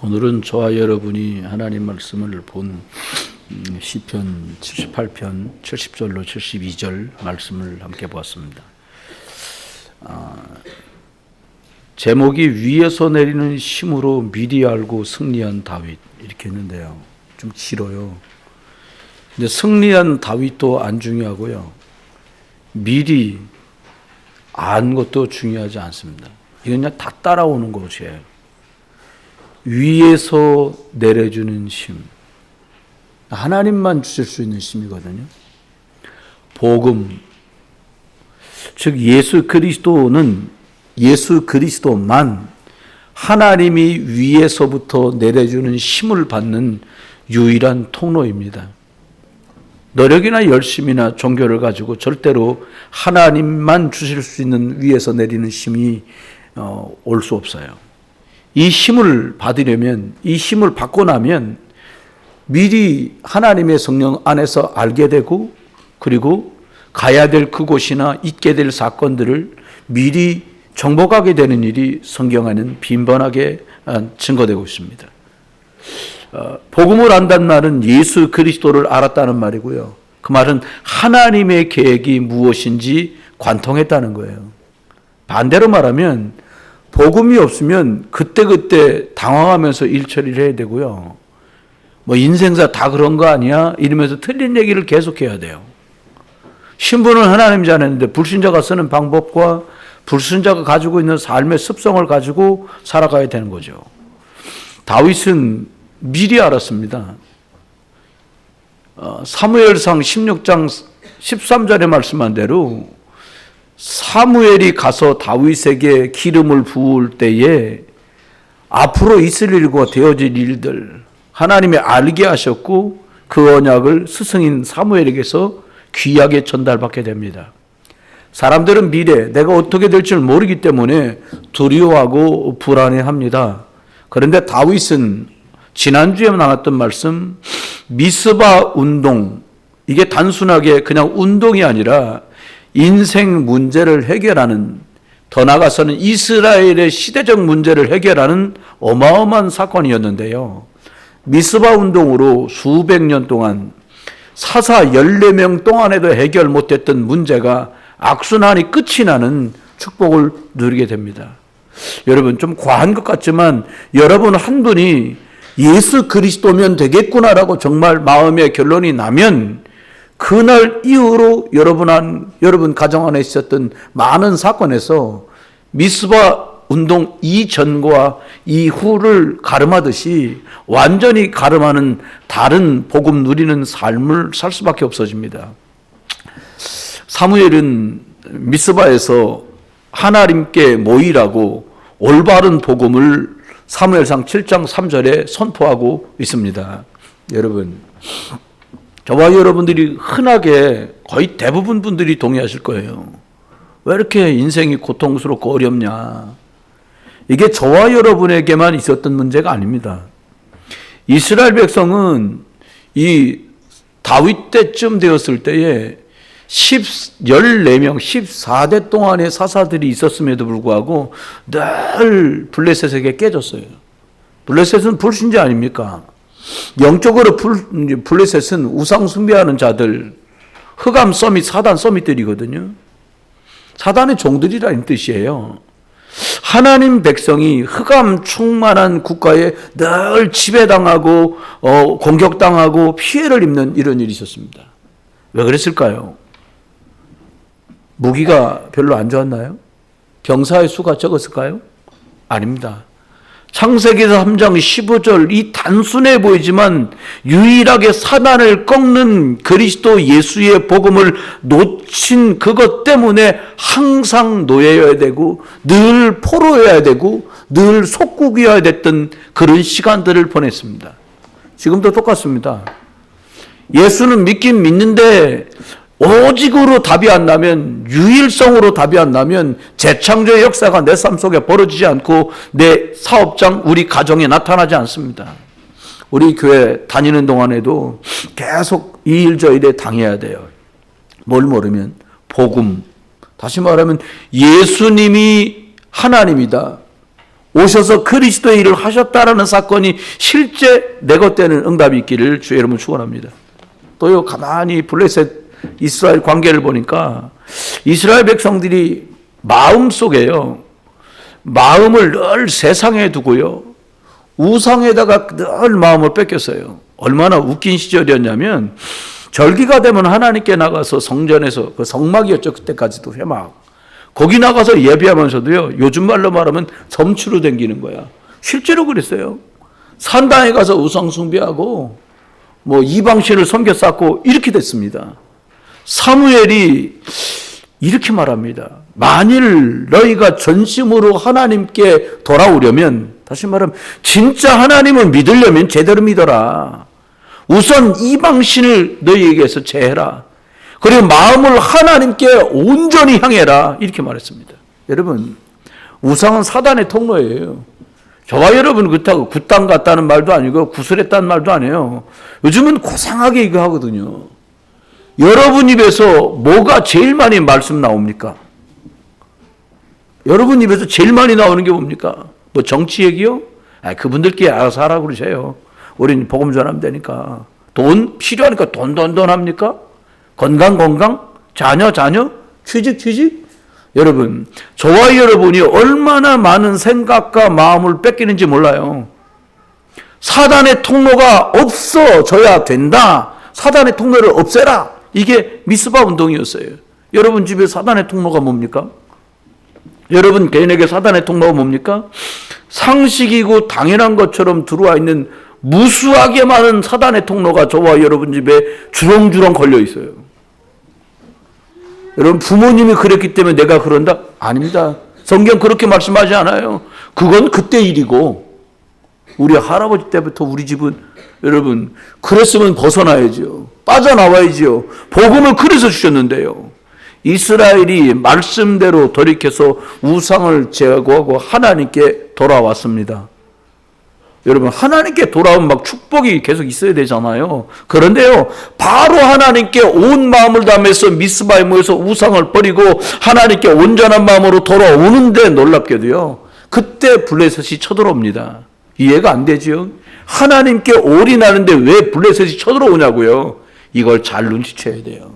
오늘은 저와 여러분이 하나님 말씀을 본 시편 78편 70절로 72절 말씀을 함께 보았습니다. 제목이 위에서 내리는 힘으로 미리 알고 승리한 다윗 이렇게 했는데요. 좀 길어요. 근데 승리한 다윗도 안 중요하고요. 미리 안 것도 중요하지 않습니다. 이건 그냥 다 따라오는 것이에요. 위에서 내려주는 힘. 하나님만 주실 수 있는 힘이거든요. 복음. 즉 예수 그리스도만 하나님이 위에서부터 내려주는 힘을 받는 유일한 통로입니다. 노력이나 열심이나 종교를 가지고 절대로 하나님만 주실 수 있는 위에서 내리는 힘이 올 수 없어요. 이 힘을 받으려면, 이 힘을 받고 나면 미리 하나님의 성령 안에서 알게 되고, 그리고 가야 될 그곳이나 있게 될 사건들을 미리 정복하게 되는 일이 성경에는 빈번하게 증거되고 있습니다. 복음을 안다는 말은 예수 그리스도를 알았다는 말이고요. 그 말은 하나님의 계획이 무엇인지 관통했다는 거예요. 반대로 말하면 복음이 없으면 그때그때 당황하면서 일처리를 해야 되고요. 뭐 인생사 다 그런 거 아니야? 이러면서 틀린 얘기를 계속해야 돼요. 신분은 하나님 자녀인데 불신자가 쓰는 방법과 불신자가 가지고 있는 삶의 습성을 가지고 살아가야 되는 거죠. 다윗은 미리 알았습니다. 사무엘상 16장 13절에 말씀한 대로 사무엘이 가서 다윗에게 기름을 부을 때에 앞으로 있을 일과 되어질 일들 하나님이 알게 하셨고 그 언약을 스승인 사무엘에게서 귀하게 전달받게 됩니다. 사람들은 미래 내가 어떻게 될지 모르기 때문에 두려워하고 불안해합니다. 그런데 다윗은 지난주에 나눴던 말씀 미스바 운동, 이게 단순하게 그냥 운동이 아니라 인생 문제를 해결하는, 더 나아가서는 이스라엘의 시대적 문제를 해결하는 어마어마한 사건이었는데요. 미스바 운동으로 수백 년 동안 사사 14명 동안에도 해결 못했던 문제가 악순환이 끝이 나는 축복을 누리게 됩니다. 여러분 좀 과한 것 같지만 여러분 한 분이 예수 그리스도면 되겠구나라고 정말 마음의 결론이 나면 그날 이후로 여러분 가정 안에 있었던 많은 사건에서 미스바 운동 이전과 이후를 가름하듯이 완전히 가름하는 다른 복음 누리는 삶을 살 수밖에 없어집니다. 사무엘은 미스바에서 하나님께 모이라고 올바른 복음을 사무엘상 7장 3절에 선포하고 있습니다. 여러분, 저와 여러분들이 흔하게 거의 대부분 분들이 동의하실 거예요. 왜 이렇게 인생이 고통스럽고 어렵냐? 이게 저와 여러분에게만 있었던 문제가 아닙니다. 이스라엘 백성은 이 다윗 때쯤 되었을 때에 14명, 14대 동안의 사사들이 있었음에도 불구하고 늘 블레셋에게 깨졌어요. 블레셋은 불신자 아닙니까? 영적으로 블레셋은 우상 숭배하는 자들, 흑암 서밋, 사단 서밋들이거든요. 사단의 종들이라는 뜻이에요. 하나님 백성이 흑암 충만한 국가에 늘 지배당하고 공격당하고 피해를 입는 이런 일이 있었습니다. 왜 그랬을까요? 무기가 별로 안 좋았나요? 병사의 수가 적었을까요? 아닙니다. 창세기서 3장 15절 이 단순해 보이지만 유일하게 사단을 꺾는 그리스도 예수의 복음을 놓친 그것 때문에 항상 노예여야 되고 늘 포로여야 되고 늘 속국이어야 됐던 그런 시간들을 보냈습니다. 지금도 똑같습니다. 예수는 믿긴 믿는데 오직으로 답이 안 나면, 유일성으로 답이 안 나면 재창조의 역사가 내 삶 속에 벌어지지 않고 내 사업장, 우리 가정에 나타나지 않습니다. 우리 교회 다니는 동안에도 계속 이 일 저 일에 당해야 돼요. 뭘 모르면 복음, 다시 말하면 예수님이 하나님이다. 오셔서 그리스도의 일을 하셨다라는 사건이 실제 내 것 되는 응답이 있기를 주의 이름으로 축원합니다. 또요, 가만히 블레셋 이스라엘 관계를 보니까 이스라엘 백성들이 마음속에요, 마음을 늘 세상에 두고요, 우상에다가 늘 마음을 뺏겼어요. 얼마나 웃긴 시절이었냐면, 절기가 되면 하나님께 나가서 성전에서, 그 성막이었죠, 그때까지도 회막, 거기 나가서 예배하면서도요, 요즘 말로 말하면 점추로 댕기는 거야. 실제로 그랬어요. 산당에 가서 우상 숭배하고 뭐 이방신을 섬겨 쌓고 이렇게 됐습니다. 사무엘이 이렇게 말합니다. 만일 너희가 전심으로 하나님께 돌아오려면, 다시 말하면 진짜 하나님을 믿으려면 제대로 믿어라. 우선 이방신을 너희에게서 제해라. 그리고 마음을 하나님께 온전히 향해라. 이렇게 말했습니다. 여러분, 우상은 사단의 통로예요. 저와 여러분 그렇다고 굿땅 같다는 말도 아니고 구슬했다는 말도 아니에요. 요즘은 고상하게 이거 하거든요. 여러분 입에서 뭐가 제일 많이 말씀 나옵니까? 여러분 입에서 제일 많이 나오는 게 뭡니까? 뭐 정치 얘기요? 그분들끼리 알아서 하라고 그러세요. 우리는 복음 전하면 되니까. 돈 필요하니까 돈 합니까? 건강, 자녀, 취직. 여러분, 저와 여러분이 얼마나 많은 생각과 마음을 뺏기는지 몰라요. 사단의 통로가 없어져야 된다. 사단의 통로를 없애라. 이게 미스바 운동이었어요. 여러분 집에 사단의 통로가 뭡니까? 여러분 개인에게 사단의 통로가 뭡니까? 상식이고 당연한 것처럼 들어와 있는 무수하게 많은 사단의 통로가 저와 여러분 집에 주렁주렁 걸려 있어요. 여러분, 부모님이 그랬기 때문에 내가 그런다? 아닙니다. 성경 그렇게 말씀하지 않아요. 그건 그때 일이고, 우리 할아버지 때부터 우리 집은, 여러분, 그랬으면 벗어나야죠. 빠져나와야죠. 복음을 그래서 주셨는데요. 이스라엘이 말씀대로 돌이켜서 우상을 제거하고 하나님께 돌아왔습니다. 여러분, 하나님께 돌아오면 막 축복이 계속 있어야 되잖아요. 그런데요, 바로 하나님께 온 마음을 다해서 미스바에 모여서 우상을 버리고 하나님께 온전한 마음으로 돌아오는데 놀랍게도요, 그때 블레셋이 쳐들어옵니다. 이해가 안 되죠? 하나님께 올인하는데 왜 블레셋이 쳐들어오냐고요. 이걸 잘 눈치채야 돼요.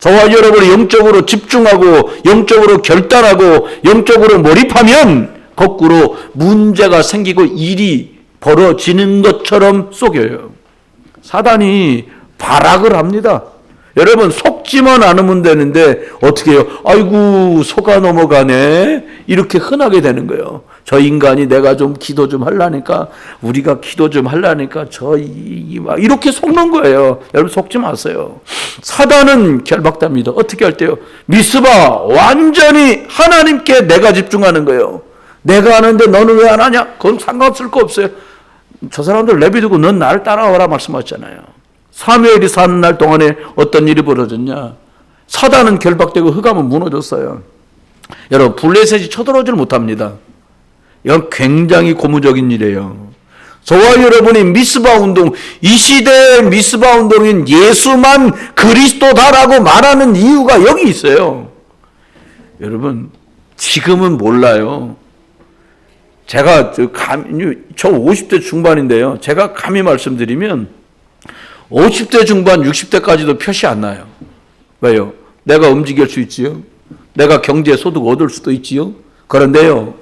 저와 여러분이 영적으로 집중하고 영적으로 결단하고 영적으로 몰입하면 거꾸로 문제가 생기고 일이 벌어지는 것처럼 속여요. 사단이 발악을 합니다. 여러분, 속지만 않으면 되는데 어떻게 해요? 아이고, 속아 넘어가네. 이렇게 흔하게 되는 거예요. 저 인간이 내가 좀 기도 좀 하려니까, 우리가 기도 좀 하려니까 막 이렇게 속는 거예요. 여러분, 속지 마세요. 사단은 결박답니다. 어떻게 할 때요? 미스바, 완전히 하나님께 내가 집중하는 거예요. 내가 하는데 너는 왜 안 하냐? 그건 상관없을 거 없어요. 저 사람들 내비두고 넌 나를 따라와라 말씀하셨잖아요. 사무엘이 사는 날 동안에 어떤 일이 벌어졌냐? 사단은 결박되고 흑암은 무너졌어요. 여러분, 블레셋이 쳐들어오질 못합니다. 이건 굉장히 고무적인 일이에요. 저와 여러분이 미스바 운동, 이 시대의 미스바 운동인 예수만 그리스도다라고 말하는 이유가 여기 있어요. 여러분, 지금은 몰라요. 제가 저 50대 중반인데요. 제가 감히 말씀드리면 50대 중반, 60대까지도 표시 안 나요. 왜요? 내가 움직일 수 있지요. 내가 경제 소득 얻을 수도 있지요. 그런데요,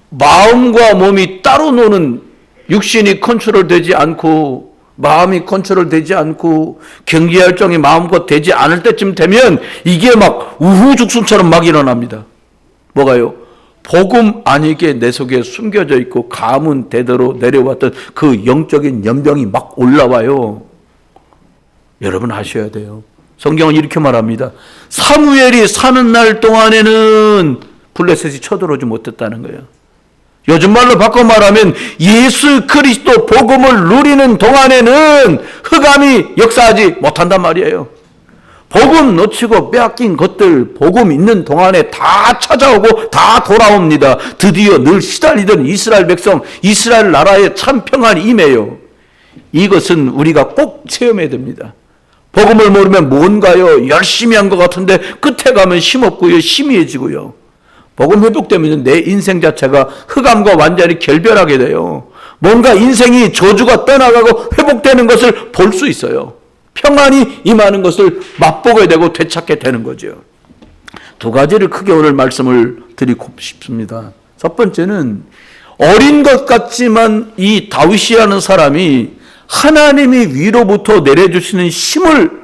마음과 몸이 따로 노는, 육신이 컨트롤되지 않고 마음이 컨트롤되지 않고 경계활동이 마음껏 되지 않을 때쯤 되면 이게 막 우후죽순처럼 막 일어납니다. 뭐가요? 복음 아니게 내 속에 숨겨져 있고 가문 대대로 내려왔던 그 영적인 연병이 막 올라와요. 여러분 아셔야 돼요. 성경은 이렇게 말합니다. 사무엘이 사는 날 동안에는 블레셋이 쳐들어오지 못했다는 거예요. 요즘 말로 바꿔 말하면 예수 그리스도 복음을 누리는 동안에는 흑암이 역사하지 못한단 말이에요. 복음 놓치고 빼앗긴 것들 복음 있는 동안에 다 찾아오고 다 돌아옵니다. 드디어 늘 시달리던 이스라엘 백성, 이스라엘 나라에 참 평안이 임해요. 이것은 우리가 꼭 체험해야 됩니다. 복음을 모르면 뭔가요? 열심히 한 것 같은데 끝에 가면 힘없고요, 희미해지고요. 복음 회복되면 내 인생 자체가 흑암과 완전히 결별하게 돼요. 뭔가 인생이 저주가 떠나가고 회복되는 것을 볼 수 있어요. 평안이 임하는 것을 맛보게 되고 되찾게 되는 거죠. 두 가지를 크게 오늘 말씀을 드리고 싶습니다. 첫 번째는 어린 것 같지만 이 다윗이라는 사람이 하나님이 위로부터 내려주시는 힘을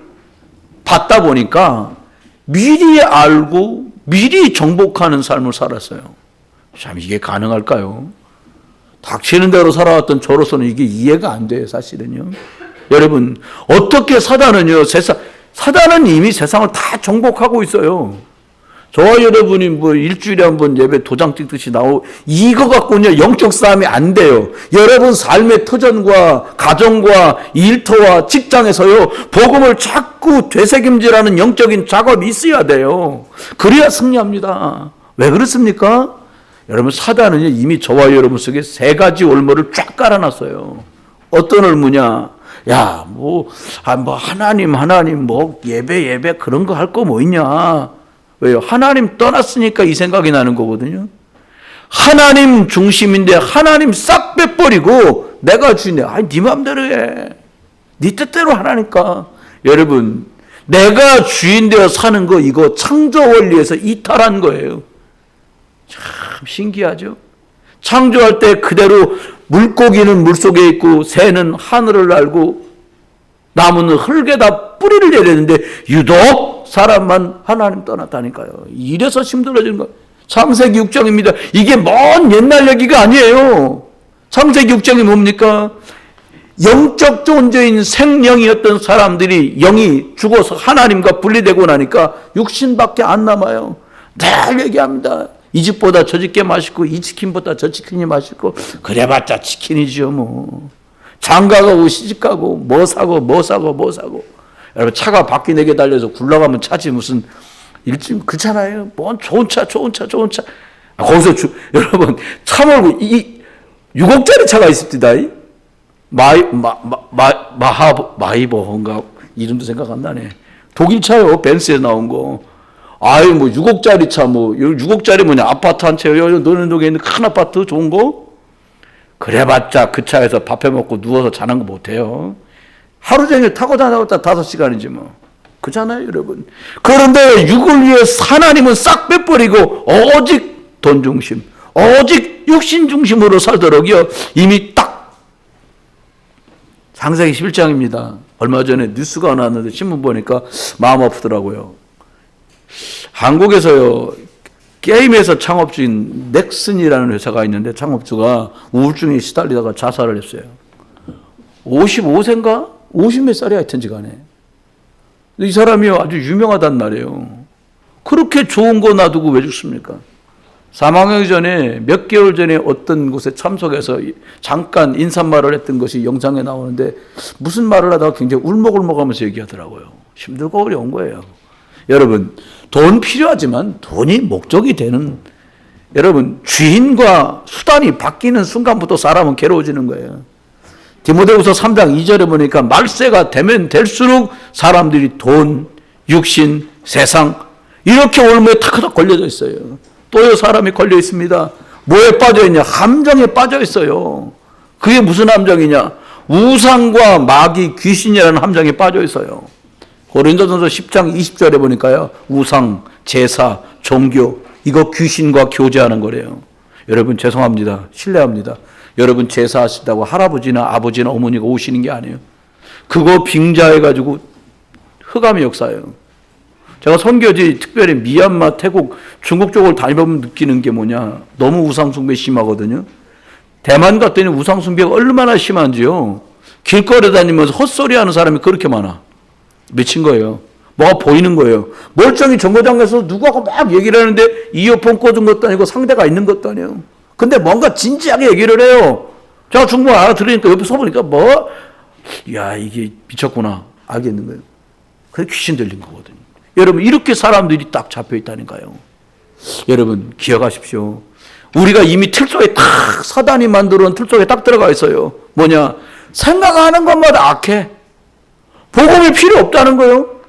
받다 보니까 미리 알고 미리 정복하는 삶을 살았어요. 참 이게 가능할까요? 닥치는 대로 살아왔던 저로서는 이게 이해가 안 돼요, 사실은요. 여러분, 어떻게 사단은요, 사단은 이미 세상을 다 정복하고 있어요. 저와 여러분이 뭐 일주일에 한 번 예배 도장 찍듯이 이거 갖고는요, 영적 싸움이 안 돼요. 여러분 삶의 터전과 가정과 일터와 직장에서요, 복음을 자꾸 되새김질하는 영적인 작업이 있어야 돼요. 그래야 승리합니다. 왜 그렇습니까? 여러분, 사단은요, 이미 저와 여러분 속에 세 가지 올무를 쫙 깔아놨어요. 어떤 올무냐? 야, 하나님, 예배, 그런 거 할 거 뭐 있냐? 왜요? 하나님 떠났으니까 이 생각이 나는 거거든요. 하나님 중심인데 하나님 싹 빼버리고 내가 주인데, 네 맘대로 해. 네 뜻대로 하라니까. 여러분, 내가 주인 되어 사는 거 이거 창조 원리에서 이탈한 거예요. 참 신기하죠? 창조할 때 그대로 물고기는 물속에 있고 새는 하늘을 날고 나무는 흙에다 뿌리를 내렸는데 유독 사람만 하나님 떠났다니까요. 이래서 힘들어지는 거예요. 창세기 6장입니다. 이게 먼 옛날 얘기가 아니에요. 창세기 6장이 뭡니까? 영적 존재인 생명이었던 사람들이 영이 죽어서 하나님과 분리되고 나니까 육신밖에 안 남아요. 늘 얘기합니다. 이 집보다 저 집게 맛있고 이 치킨보다 저 치킨이 맛있고 그래봤자 치킨이죠 뭐. 장가가고 시집가고 뭐 사고 여러분 차가 바퀴 4개 달려서 굴러가면 차지 무슨 일찍 그렇잖아요. 뭔 좋은 차 거기서 여러분 차 몰고 6억짜리 차가 있습니다. 마이버인가 이름도 생각 안 나네. 독일 차요. 벤츠에 나온 거. 6억짜리 차, 6억짜리 뭐냐, 아파트 한 채요. 노는 동에 있는 큰 아파트 좋은 거? 그래봤자 그 차에서 밥 해 먹고 누워서 자는 거 못해요. 하루 종일 타고 다녔다 5시간이지 뭐. 그잖아요, 여러분. 그런데 육을 위해 하나님은 싹 빼버리고 오직 돈 중심, 오직 육신 중심으로 살도록요, 이미 딱 창세기 11장입니다. 얼마 전에 뉴스가 나왔는데 신문 보니까 마음 아프더라고요. 한국에서요, 게임회사 창업주인 넥슨이라는 회사가 있는데 창업주가 우울증에 시달리다가 자살을 했어요. 55세인가? 50몇 살이 하여튼지 간에. 이 사람이 아주 유명하단 말이에요. 그렇게 좋은 거 놔두고 왜 죽습니까? 사망하기 전에 몇 개월 전에 어떤 곳에 참석해서 잠깐 인사말을 했던 것이 영상에 나오는데 무슨 말을 하다가 굉장히 울먹울먹하면서 얘기하더라고요. 힘들고 어려운 거예요. 여러분, 돈 필요하지만 돈이 목적이 되는, 여러분, 주인과 수단이 바뀌는 순간부터 사람은 괴로워지는 거예요. 디모데후서 3장 2절에 보니까 말세가 되면 될수록 사람들이 돈, 육신, 세상 이렇게 올무에 탁탁 걸려져 있어요. 또요, 사람이 걸려 있습니다. 뭐에 빠져 있냐? 함정에 빠져 있어요. 그게 무슨 함정이냐? 우상과 마귀, 귀신이라는 함정에 빠져 있어요. 고린도전서 10장 20절에 보니까요, 우상, 제사, 종교, 이거 귀신과 교제하는 거래요. 여러분 죄송합니다. 실례합니다. 여러분 제사하신다고 할아버지나 아버지나 어머니가 오시는 게 아니에요. 그거 빙자해가지고 흑암의 역사예요. 제가 선교지 특별히 미얀마, 태국, 중국 쪽을 다니면 느끼는 게 뭐냐, 너무 우상숭배 심하거든요. 대만 갔더니 우상숭배가 얼마나 심한지요. 길거리 다니면서 헛소리하는 사람이 그렇게 많아. 미친 거예요. 뭐가 보이는 거예요. 멀쩡히 정거장에서 누구하고 막 얘기를 하는데 이어폰 꽂은 것도 아니고 상대가 있는 것도 아니에요. 근데 뭔가 진지하게 얘기를 해요. 제가 중국어 알아들으니까 옆에서 보니까 이게 미쳤구나. 알겠는 거예요. 그게 귀신 들린 거거든요. 여러분, 이렇게 사람들이 딱 잡혀 있다니까요. 여러분, 기억하십시오. 우리가 이미 틀 속에 딱, 사단이 만들어 놓은 틀 속에 딱 들어가 있어요. 뭐냐? 생각하는 것마다 악해. 복음이 필요 없다는 거예요.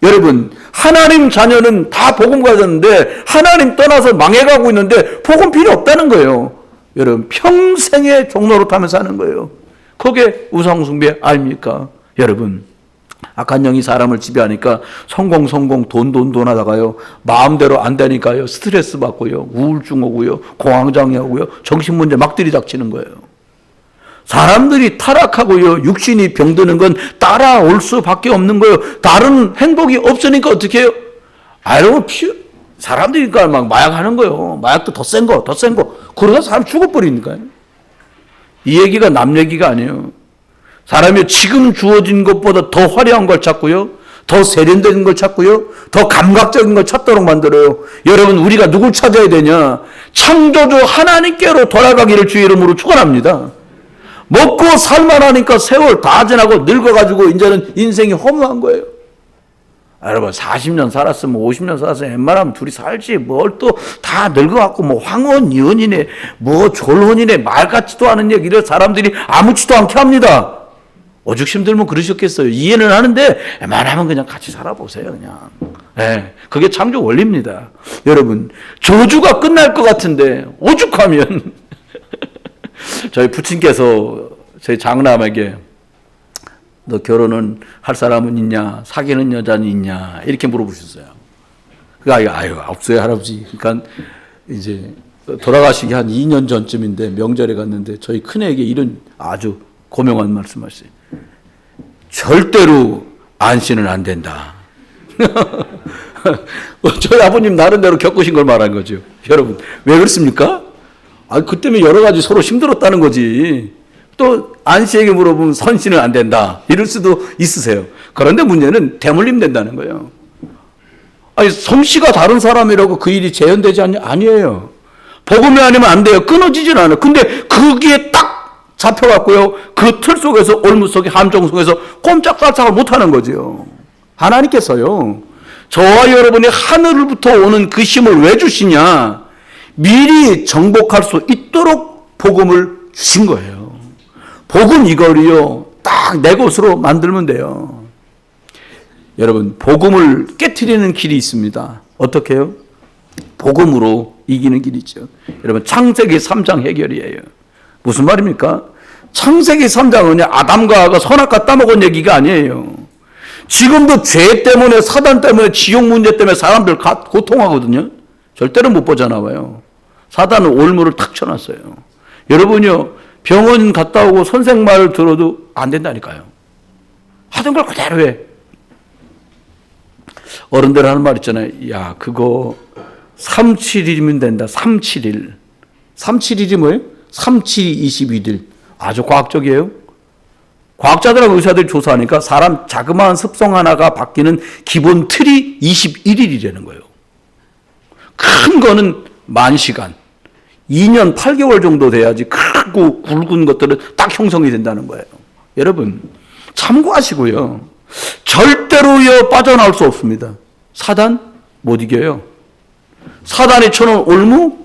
여러분, 하나님 자녀는 다 복음 가졌는데 하나님 떠나서 망해가고 있는데 복음 필요 없다는 거예요. 여러분 평생의 종로로 타며 사는 거예요. 그게 우상숭배 아닙니까? 여러분 악한 영이 사람을 지배하니까 성공 돈 하다가요 마음대로 안 되니까요 스트레스 받고요 우울증 오고요 공황장애 오고요 정신문제 막 들이닥치는 거예요. 사람들이 타락하고요 육신이 병드는 건 따라올 수밖에 없는 거예요. 다른 행복이 없으니까 어떻게 해요? 여러분 사람들이니까 막 마약하는 거예요. 마약도 더 센 거 그러다 사람 죽어버리니까요. 이 얘기가 남 얘기가 아니에요. 사람이 지금 주어진 것보다 더 화려한 걸 찾고요. 더 세련된 걸 찾고요. 더 감각적인 걸 찾도록 만들어요. 여러분 우리가 누굴 찾아야 되냐? 창조주 하나님께로 돌아가기를 주의 이름으로 축원합니다. 먹고 살만하니까 세월 다 지나고 늙어가지고 이제는 인생이 허무한 거예요. 여러분 40년 살았으면 50년 살았으면 웬만하면 둘이 살지 뭘 또 다 늙어갖고 뭐 황혼 이혼이네 뭐 졸혼이네 말 같지도 않은 얘기를 사람들이 아무렇지도 않게 합니다. 오죽 힘들면 그러셨겠어요. 이해는 하는데 웬만하면 그냥 같이 살아보세요. 그냥. 네, 그게 창조 원리입니다. 여러분 저주가 끝날 것 같은데 오죽하면 저희 부친께서 저희 장남에게 너 결혼은 할 사람은 있냐? 사귀는 여자는 있냐? 이렇게 물어보셨어요. 없어요, 할아버지. 그러니까 이제 돌아가시기 한 2년 전쯤인데 명절에 갔는데 저희 큰애에게 이런 아주 고명한 말씀하셨어요. 절대로 안씨는 안 된다. 저희 아버님 나름대로 겪으신 걸 말한 거죠. 여러분, 왜 그렇습니까? 그 때문에 여러 가지 서로 힘들었다는 거지. 또 안씨에게 물어보면 선씨는 안 된다. 이럴 수도 있으세요. 그런데 문제는 대물림 된다는 거예요. 솜씨가 다른 사람이라고 그 일이 재현되지 않냐? 아니에요. 복음이 아니면 안 돼요. 끊어지질 않아요. 근데 그게 딱 잡혀갖고요. 그 틀 속에서 올무 속에 함정 속에서 꼼짝달싹을 못하는 거죠. 하나님께서요. 저와 여러분이 하늘로부터 오는 그 힘을 왜 주시냐? 미리 정복할 수 있도록 복음을 주신 거예요. 복음 이거리요. 딱 내 것으로 만들면 돼요. 여러분 복음을 깨트리는 길이 있습니다. 어떻게 해요? 복음으로 이기는 길이죠. 여러분 창세기 3장 해결이에요. 무슨 말입니까? 창세기 3장은요. 아담과 하와가 선악과 따먹은 얘기가 아니에요. 지금도 죄 때문에 사단 때문에 지옥 문제 때문에 사람들 고통하거든요. 절대로 못 빠져나와요. 사단은 올무를 탁 쳐놨어요. 여러분요. 병원 갔다 오고 선생 말을 들어도 안 된다니까요. 하던 걸 그대로 해. 어른들 하는 말 있잖아요. 야, 그거 3-7일이면 된다. 3-7일. 3-7일이 뭐예요? 3-7이 22일. 아주 과학적이에요. 과학자들하고 의사들이 조사하니까 사람 자그마한 습성 하나가 바뀌는 기본 틀이 21일이라는 거예요. 큰 거는 10,000시간. 2년 8개월 정도 돼야지 크고 굵은 것들은 딱 형성이 된다는 거예요. 여러분 참고하시고요. 절대로요 빠져나올 수 없습니다. 사단 못 이겨요. 사단이 쳐놓은 올무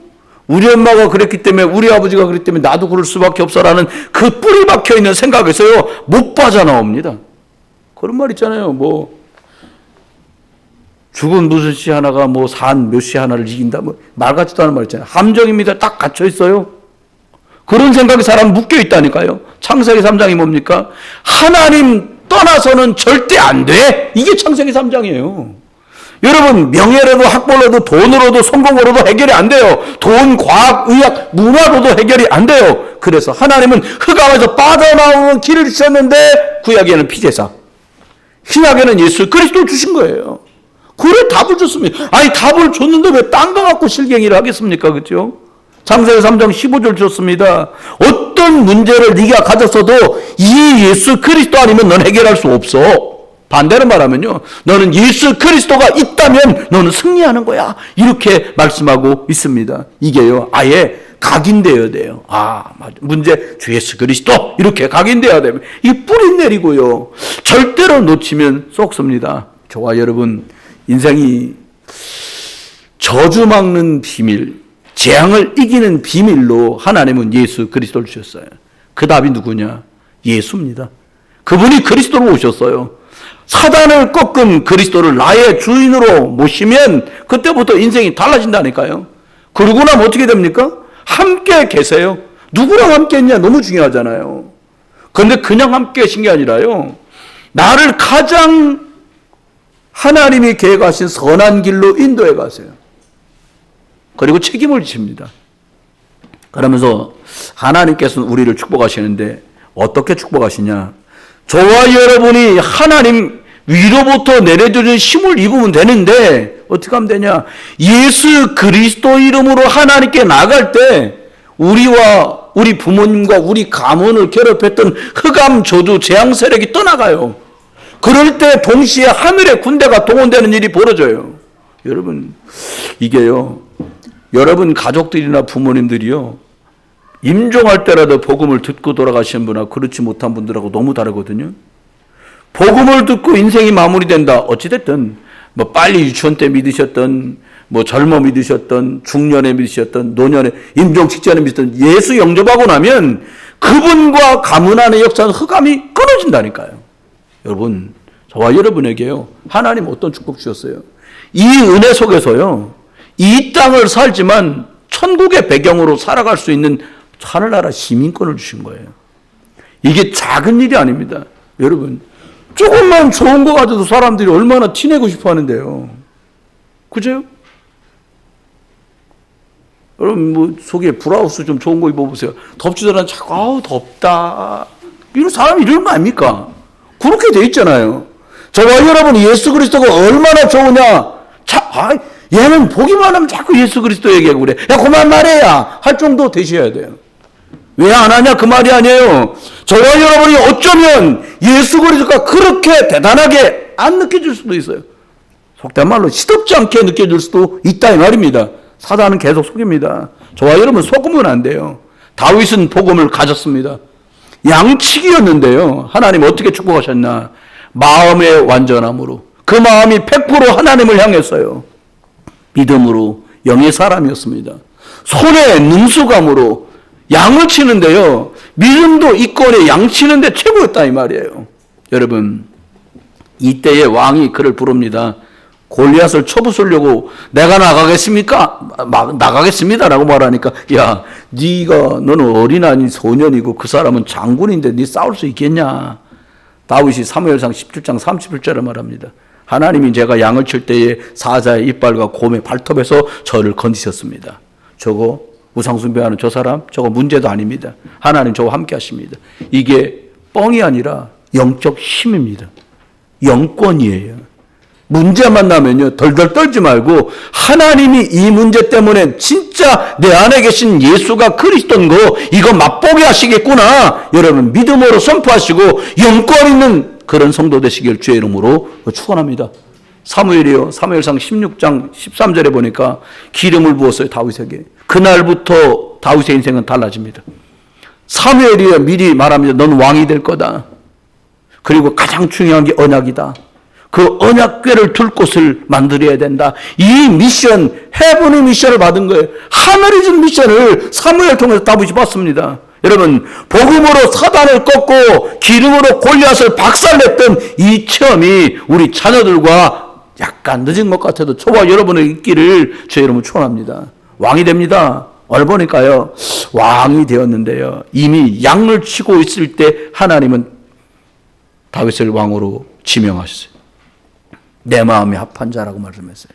우리 엄마가 그랬기 때문에 우리 아버지가 그랬기 때문에 나도 그럴 수밖에 없어라는 그 뿌리 박혀있는 생각에서요 못 빠져나옵니다. 그런 말 있잖아요. 뭐 죽은 무슨 씨 하나가 뭐 산 몇 씨 하나를 이긴다. 뭐 말 같지도 않은 말 있잖아요. 함정입니다. 딱 갇혀 있어요. 그런 생각이 사람 묶여 있다니까요. 창세기 3장이 뭡니까? 하나님 떠나서는 절대 안 돼. 이게 창세기 3장이에요. 여러분 명예로도 학벌로도 돈으로도 성공으로도 해결이 안 돼요. 돈, 과학, 의학, 문화로도 해결이 안 돼요. 그래서 하나님은 흑암에서 빠져나오는 길을 주셨는데 구약에는 피제사, 신약에는 예수 그리스도를 주신 거예요. 그래 답을 줬습니다. 아니 답을 줬는데 왜 딴 거 갖고 실갱이를 하겠습니까? 그렇죠? 창세기 3장 15절 줬습니다. 어떤 문제를 네가 가졌어도 이 예수 그리스도 아니면 넌 해결할 수 없어. 반대로 말하면요. 너는 예수 그리스도가 있다면 너는 승리하는 거야. 이렇게 말씀하고 있습니다. 이게요. 아예 각인되어야 돼요. 문제 주 예수 그리스도 이렇게 각인되어야 됩니다. 이 뿌리 내리고요. 절대로 놓치면 썩습니다. 저와 여러분 인생이 저주 막는 비밀, 재앙을 이기는 비밀로 하나님은 예수 그리스도를 주셨어요. 그 답이 누구냐? 예수입니다. 그분이 그리스도로 오셨어요. 사단을 꺾은 그리스도를 나의 주인으로 모시면 그때부터 인생이 달라진다니까요. 그러고 나면 어떻게 됩니까? 함께 계세요. 누구랑 함께 했냐 너무 중요하잖아요. 그런데 그냥 함께 계신 게 아니라요. 나를 가장 하나님이 계획하신 선한 길로 인도해 가세요. 그리고 책임을 지십니다. 그러면서 하나님께서는 우리를 축복하시는데 어떻게 축복하시냐? 저와 여러분이 하나님 위로부터 내려주는 힘을 입으면 되는데 어떻게 하면 되냐? 예수 그리스도 이름으로 하나님께 나갈 때 우리와 우리 부모님과 우리 가문을 괴롭혔던 흑암 저주 재앙 세력이 떠나가요. 그럴 때 동시에 하늘의 군대가 동원되는 일이 벌어져요. 여러분 이게요. 여러분 가족들이나 부모님들이요. 임종할 때라도 복음을 듣고 돌아가신 분하고 그렇지 못한 분들하고 너무 다르거든요. 복음을 듣고 인생이 마무리된다. 어찌됐든 뭐 빨리 유치원 때 믿으셨던 뭐 젊어 믿으셨던 중년에 믿으셨던 노년에 임종 직전에 믿으셨던 예수 영접하고 나면 그분과 가문 안의 역사는 흑암이 끊어진다니까요. 여러분 저와 여러분에게요. 하나님 어떤 축복 주셨어요? 이 은혜 속에서요. 이 땅을 살지만 천국의 배경으로 살아갈 수 있는 하늘나라 시민권을 주신 거예요. 이게 작은 일이 아닙니다. 여러분 조금만 좋은 거 가져도 사람들이 얼마나 티내고 싶어 하는데요. 그죠? 여러분 뭐 속에 브라우스 좀 좋은 거 입어보세요. 덥지도 않아 자꾸 아우 덥다. 이런 사람이 이러는 거 아닙니까? 그렇게 돼 있잖아요. 저와 여러분이 예수 그리스도가 얼마나 좋으냐. 얘는 보기만 하면 자꾸 예수 그리스도 얘기하고 그래. 야 그만 말해야 할 정도 되셔야 돼요. 왜 안 하냐 그 말이 아니에요. 저와 여러분이 어쩌면 예수 그리스도가 그렇게 대단하게 안 느껴질 수도 있어요. 속된 말로 시덥지 않게 느껴질 수도 있다 이 말입니다. 사단은 계속 속입니다. 저와 여러분 속으면 안 돼요. 다윗은 복음을 가졌습니다. 양치기였는데요. 하나님 어떻게 축복하셨나? 마음의 완전함으로. 그 마음이 100% 하나님을 향했어요. 믿음으로 영의 사람이었습니다. 손에 능수감으로 양을 치는데요. 믿음도 이권에 양 치는데 최고였다 이 말이에요. 여러분 이때의 왕이 그를 부릅니다. 골리앗을 쳐부수려고 내가 나가겠습니까? 나가겠습니다라고 말하니까 야 너는 어린아이 소년이고 그 사람은 장군인데 네 싸울 수 있겠냐? 다윗이 사무엘상 17장 31절에 말합니다. 하나님이 제가 양을 칠 때에 사자의 이빨과 곰의 발톱에서 저를 건지셨습니다. 저거 우상숭배하는 저 사람 저거 문제도 아닙니다. 하나님 저와 함께 하십니다. 이게 뻥이 아니라 영적 힘입니다. 영권이에요. 문제만 나면요 덜덜 떨지 말고 하나님이 이 문제 때문에 진짜 내 안에 계신 예수가 그리스도인 거 이거 맛보게 하시겠구나. 여러분 믿음으로 선포하시고 영권 있는 그런 성도 되시길 주의 이름으로 축원합니다. 사무엘이요. 사무엘상 16장 13절에 보니까 기름을 부었어요. 다윗에게. 그날부터 다윗의 인생은 달라집니다. 사무엘이요. 미리 말합니다. 넌 왕이 될 거다. 그리고 가장 중요한 게 언약이다. 그 언약궤를 둘 곳을 만들어야 된다. 이 미션, 헤븐의 미션을 받은 거예요. 하늘이 준 미션을 사무엘 통해서 다윗이 받습니다. 여러분 복음으로 사단을 꺾고 기름으로 골리앗을 박살냈던 이 체험이 우리 자녀들과 약간 늦은 것 같아도 저와 여러분의 있기를 제 이름으로 축원합니다. 왕이 됩니다. 오늘 보니까요 왕이 되었는데요 이미 양을 치고 있을 때 하나님은 다윗을 왕으로 지명하셨어요. 내 마음이 합한 자라고 말씀했어요.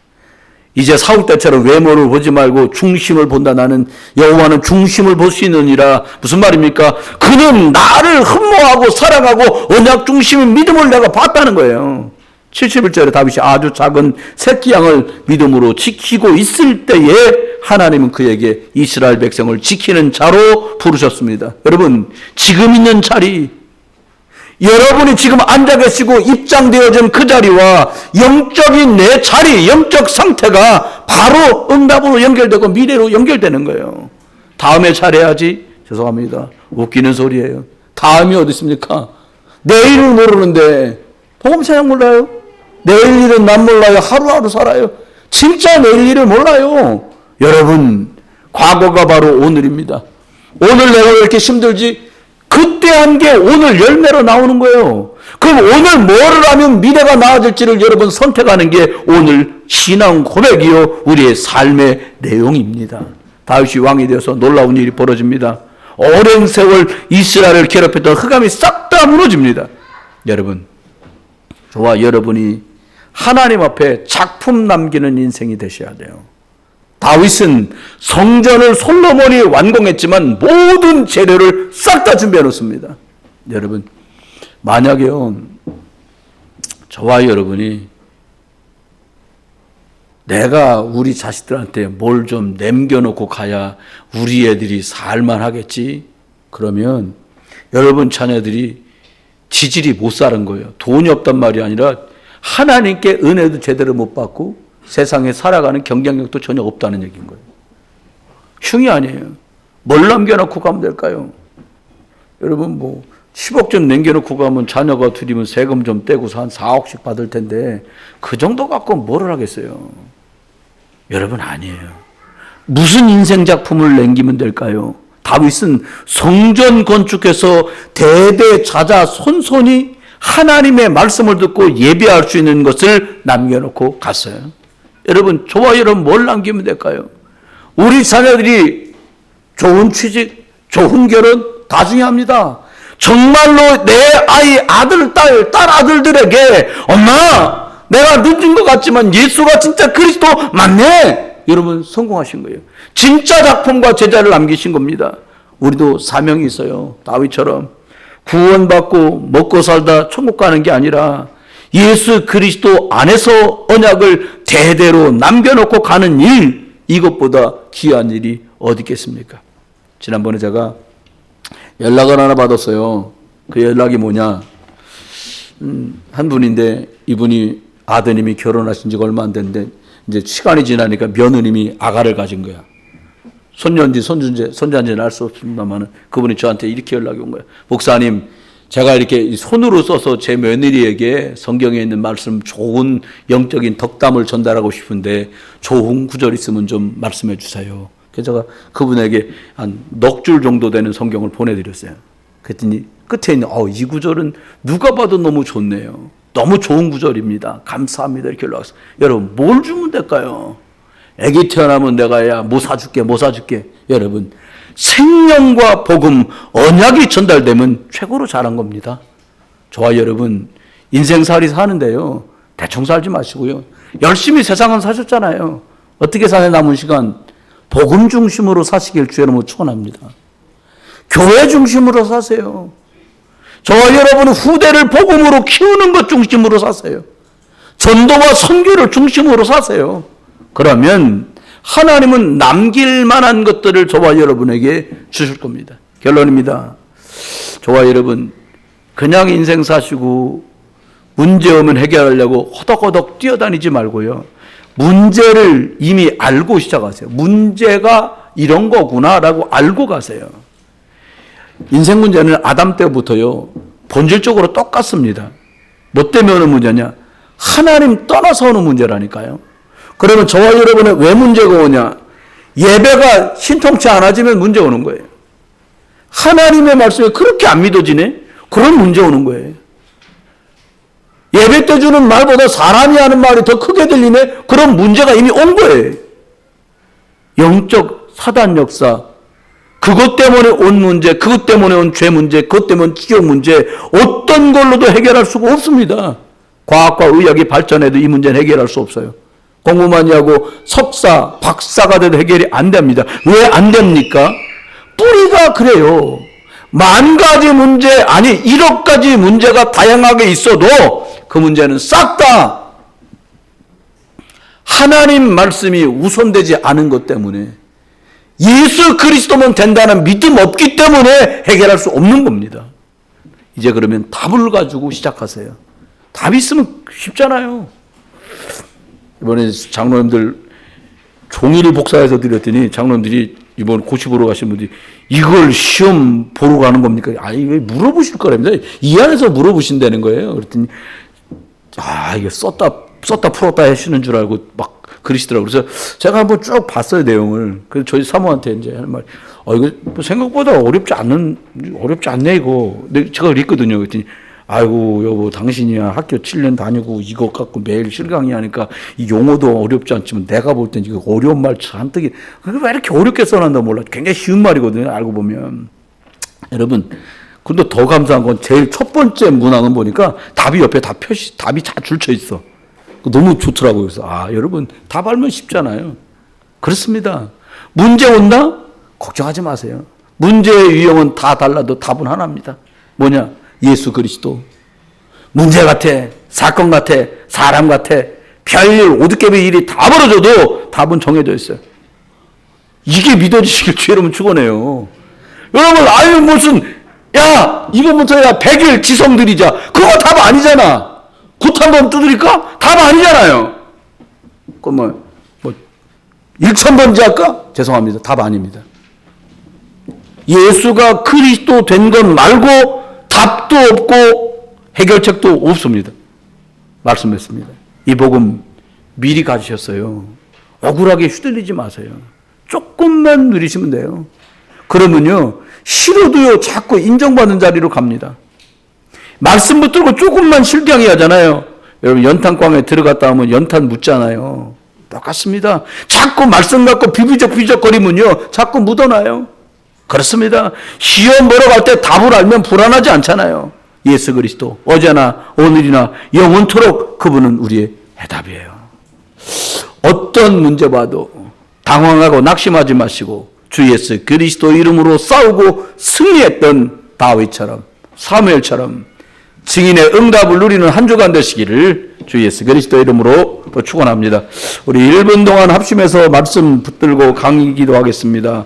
이제 사울 때처럼 외모를 보지 말고 중심을 본다. 나는 여호와는 중심을 볼 수 있느니라. 무슨 말입니까? 그는 나를 흠모하고 사랑하고 언약 중심인 믿음을 내가 봤다는 거예요. 71절에 다윗이 아주 작은 새끼 양을 믿음으로 지키고 있을 때에 하나님은 그에게 이스라엘 백성을 지키는 자로 부르셨습니다. 여러분 지금 있는 자리 여러분이 지금 앉아 계시고 입장되어진 그 자리와 영적인 내 자리, 영적 상태가 바로 응답으로 연결되고 미래로 연결되는 거예요. 다음에 잘해야지. 죄송합니다. 웃기는 소리예요. 다음이 어디 있습니까? 내일을 모르는데 복음 찬양 몰라요? 내일 일은 난 몰라요. 하루하루 살아요. 진짜 내일 일을 몰라요. 여러분 과거가 바로 오늘입니다. 오늘 내가 왜 이렇게 힘들지? 그때 한 게 오늘 열매로 나오는 거예요. 그럼 오늘 뭐를 하면 미래가 나아질지를 여러분 선택하는 게 오늘 신앙 고백이요 우리의 삶의 내용입니다. 다윗이 왕이 되어서 놀라운 일이 벌어집니다. 오랜 세월 이스라엘을 괴롭혔던 흑암이 싹 다 무너집니다. 여러분, 저와 여러분이 하나님 앞에 작품 남기는 인생이 되셔야 돼요. 다윗은 성전을 솔로몬이 완공했지만 모든 재료를 싹 다 준비해 놓습니다. 여러분, 만약에요 저와 여러분이 내가 우리 자식들한테 뭘 좀 남겨놓고 가야 우리 애들이 살만하겠지, 그러면 여러분 자녀들이 지질이 못 사는 거예요. 돈이 없단 말이 아니라 하나님께 은혜도 제대로 못 받고 세상에 살아가는 경쟁력도 전혀 없다는 얘기인 거예요. 흉이 아니에요. 뭘 남겨놓고 가면 될까요? 여러분 10억 좀 남겨놓고 가면 자녀가 둘이면 세금 좀 떼고서 한 4억씩 받을 텐데 그 정도 갖고 뭐를 하겠어요? 여러분, 아니에요. 무슨 인생 작품을 남기면 될까요? 다윗은 성전 건축해서 대대 자자 손손이 하나님의 말씀을 듣고 예배할 수 있는 것을 남겨놓고 갔어요. 여러분, 저와 여러분 뭘 남기면 될까요? 우리 자녀들이 좋은 취직, 좋은 결혼 다 중요합니다. 정말로 내 아이, 아들, 딸 아들들에게 엄마, 내가 늦은 것 같지만 예수가 진짜 그리스도 맞네. 여러분, 성공하신 거예요. 진짜 작품과 제자를 남기신 겁니다. 우리도 사명이 있어요. 다윗처럼 구원받고 먹고 살다 천국 가는 게 아니라 예수 그리스도 안에서 언약을 대대로 남겨놓고 가는 일, 이것보다 귀한 일이 어디 있겠습니까? 지난번에 제가 연락을 하나 받았어요. 그 연락이 뭐냐, 한 분인데 이분이 아드님이 결혼하신 지가 얼마 안 됐는데 이제 시간이 지나니까 며느님이 아가를 가진 거야. 손녀인지 손자인지는 알 수 없습니다만 그분이 저한테 이렇게 연락이 온 거예요. 목사님, 제가 이렇게 손으로 써서 제 며느리에게 성경에 있는 말씀 좋은 영적인 덕담을 전달하고 싶은데 좋은 구절 있으면 좀 말씀해 주세요. 그래서 제가 그분에게 한 넉 줄 정도 되는 성경을 보내드렸어요. 그랬더니 끝에 있는 이 구절은 누가 봐도 너무 좋네요. 너무 좋은 구절입니다. 감사합니다. 이렇게 연락했어요. 여러분, 뭘 주면 될까요? 애기 태어나면 내가 뭐 사줄게. 여러분, 생명과 복음, 언약이 전달되면 최고로 잘한 겁니다. 저와 여러분, 인생살이 사는데요, 대충 살지 마시고요, 열심히 세상은 사셨잖아요. 어떻게 사냐, 남은 시간 복음 중심으로 사시길 주의 이름으로 축원합니다. 교회 중심으로 사세요. 저와 여러분은 후대를 복음으로 키우는 것 중심으로 사세요. 전도와 선교를 중심으로 사세요. 그러면 하나님은 남길 만한 것들을 저와 여러분에게 주실 겁니다. 결론입니다. 저와 여러분, 그냥 인생 사시고 문제 오면 해결하려고 허덕허덕 뛰어다니지 말고요, 문제를 이미 알고 시작하세요. 문제가 이런 거구나라고 알고 가세요. 인생 문제는 아담 때부터요, 본질적으로 똑같습니다. 뭐 때문에 오는 문제냐? 하나님 떠나서 오는 문제라니까요. 그러면 저와 여러분은 왜 문제가 오냐? 예배가 신통치 않아지면 문제 오는 거예요. 하나님의 말씀이 그렇게 안 믿어지네? 그런 문제 오는 거예요. 예배 때 주는 말보다 사람이 하는 말이 더 크게 들리네? 그런 문제가 이미 온 거예요. 영적 사단 역사, 그것 때문에 온 문제, 그것 때문에 온 죄 문제, 그것 때문에 지옥 문제, 어떤 걸로도 해결할 수가 없습니다. 과학과 의학이 발전해도 이 문제는 해결할 수 없어요. 공부 많이 하고 석사, 박사가 돼도 해결이 안 됩니다. 왜 안 됩니까? 뿌리가 그래요. 10,000가지 문제, 아니 1억 가지 문제가 다양하게 있어도 그 문제는 싹 다 하나님 말씀이 우선되지 않은 것 때문에, 예수 그리스도면 된다는 믿음 없기 때문에 해결할 수 없는 겁니다. 이제 그러면 답을 가지고 시작하세요. 답 있으면 쉽잖아요. 이번에 장로님들 종이를 복사해서 드렸더니 장로님들이 이번 고시 보러 가신 분들이 이걸 시험 보러 가는 겁니까? 아니, 왜 물어보실 거랍니다. 이 안에서 물어보신다는 거예요. 그랬더니 이게 썼다 풀었다 하시는 줄 알고 막 그러시더라고요. 그래서 제가 한번 쭉 봤어요, 내용을. 그래서 저희 사모한테 이제 하는 말이, 이거 생각보다 어렵지 않네, 이거. 근데 제가 그랬거든요. 그랬더니, 아이고 여보 당신이야 학교 7년 다니고 이것 갖고 매일 실강의 하니까 이 용어도 어렵지 않지만 내가 볼 땐 이거 어려운 말 한뜩이 왜 이렇게 어렵게 써놨나 몰라. 굉장히 쉬운 말이거든요. 알고 보면. 여러분 근데 더 감사한 건 제일 첫 번째 문항은 보니까 답이 옆에 다 답이 다 줄쳐 있어. 너무 좋더라고요. 그래서 여러분 답 알면 쉽잖아요. 그렇습니다. 문제 온다? 걱정하지 마세요. 문제의 유형은 다 달라도 답은 하나입니다. 뭐냐? 예수 그리스도. 문제 같아, 사건 같아, 사람 같아, 별일, 오두깨비 일이 다 벌어져도 답은 정해져 있어요. 이게 믿어지시길 주 여러분 축원해요. 여러분 아유 무슨 야 이거부터 야 100일 지성 드리자. 그거 답 아니잖아. 굿 한번 두드릴까? 답 아니잖아요. 그 뭐 1000번째 할까? 죄송합니다. 답 아닙니다. 예수가 그리스도 된 것 말고 답도 없고 해결책도 없습니다. 말씀했습니다. 이 복음 미리 가지셨어요. 억울하게 휘둘리지 마세요. 조금만 누리시면 돼요. 그러면요 싫어도요 자꾸 인정받는 자리로 갑니다. 말씀 붙들고 조금만 실경이 하잖아요. 여러분 연탄광에 들어갔다 하면 연탄 묻잖아요. 똑같습니다. 자꾸 말씀 갖고 비비적거리면요 자꾸 묻어나요. 그렇습니다. 시험 보러 갈 때 답을 알면 불안하지 않잖아요. 예수 그리스도 어제나 오늘이나 영원토록 그분은 우리의 해답이에요. 어떤 문제 봐도 당황하고 낙심하지 마시고 주 예수 그리스도 이름으로 싸우고 승리했던 다윗처럼 사무엘처럼 증인의 응답을 누리는 한 주간 되시기를 주 예수 그리스도 이름으로 축원합니다. 우리 1분 동안 합심해서 말씀 붙들고 강의 기도하겠습니다.